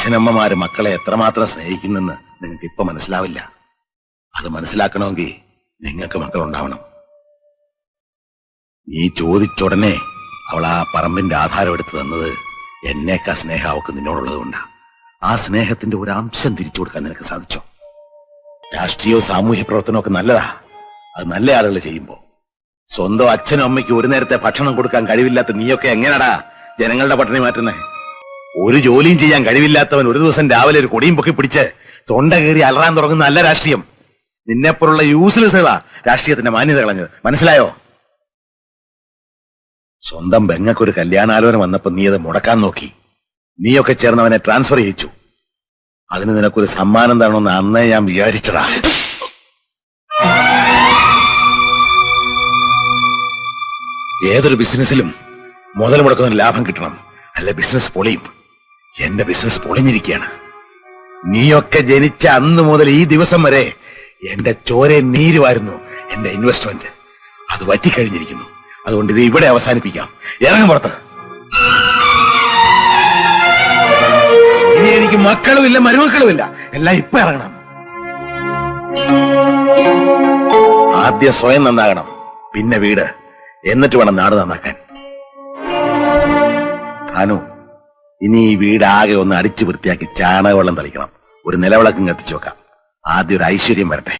അച്ഛനമ്മമാര് മക്കളെ എത്രമാത്രം സ്നേഹിക്കുന്നെന്ന് നിങ്ങൾക്ക് ഇപ്പൊ മനസ്സിലാവില്ല. അത് മനസ്സിലാക്കണമെങ്കിൽ നിങ്ങൾക്ക് മക്കളുണ്ടാവണം. നീ ചോദിച്ചുടനെ അവൾ ആ പറമ്പിന്റെ ആധാരം എടുത്തു തന്നത് എന്നേക്കാ സ്നേഹം അവൾക്ക് നിന്നോടുള്ളത് കൊണ്ടാ. ആ സ്നേഹത്തിന്റെ ഒരു അംശം തിരിച്ചു കൊടുക്കാൻ നിനക്ക് സാധിച്ചോ? രാഷ്ട്രീയവും സാമൂഹ്യ പ്രവർത്തനവും ഒക്കെ നല്ലതാ, അത് നല്ല ആളുകൾ ചെയ്യുമ്പോ. സ്വന്തം അച്ഛനും അമ്മയ്ക്കും ഒരു നേരത്തെ ഭക്ഷണം കൊടുക്കാൻ കഴിവില്ലാത്ത നീയൊക്കെ എങ്ങനെയാടാ ജനങ്ങളുടെ പട്ടിണി മാറ്റുന്നേ? ഒരു ജോലിയും ചെയ്യാൻ കഴിവില്ലാത്തവൻ ഒരു ദിവസം രാവിലെ ഒരു കൊടിയും പൊക്കി പിടിച്ച് തൊണ്ട കയറി അലറാൻ തുടങ്ങുന്ന നല്ല രാഷ്ട്രീയം. നിന്നെപ്പോലുള്ള യൂസ്ലെസ്സുകളാ രാഷ്ട്രീയത്തിന്റെ മാന്യത കളഞ്ഞത്. മനസ്സിലായോ? സ്വന്തം ബെങ്ങക്കൊരു കല്യാണാലോചന വന്നപ്പോ നീ അത് മുടക്കാൻ നോക്കി. നീയൊക്കെ ചേർന്നവനെ ട്രാൻസ്ഫർ ചെയ്യിച്ചു. അതിന് നിനക്കൊരു സമ്മാനം തരണമെന്ന് അന്നേ ഞാൻ വിചാരിച്ചതാ. ഏതൊരു ബിസിനസ്സിലും മുതൽ മുടക്കുന്ന ലാഭം കിട്ടണം, അല്ല ബിസിനസ് പൊളിയും. എന്റെ ബിസിനസ് പൊളിഞ്ഞിരിക്കുകയാണ്. നീയൊക്കെ ജനിച്ച അന്ന് മുതൽ ഈ ദിവസം വരെ എന്റെ ചോരയെ നീരുവായിരുന്നു എന്റെ ഇൻവെസ്റ്റ്മെന്റ്. അത് വറ്റിക്കഴിഞ്ഞിരിക്കുന്നു. അതുകൊണ്ട് ഇത് ഇവിടെ അവസാനിപ്പിക്കാം. ഇറങ്ങും പുറത്ത്. ഇനി എനിക്ക് മക്കളുമില്ല മരുമക്കളുമില്ല, എല്ലാം ഇപ്പൊ ഇറങ്ങണം. ആദ്യം സ്വയം നന്നാകണം, പിന്നെ വീട്, എന്നിട്ട് വേണം നാട് നന്നാക്കാൻ. ഭാനു, ഇനി ഈ വീടാകെ ഒന്ന് അടിച്ചു വൃത്തിയാക്കി ചാണകവെള്ളം തളിക്കണം. ഒരു നിലവിളക്കും കത്തിച്ചു വെക്കാം. ആദ്യം ഒരു ഐശ്വര്യം വരട്ടെ.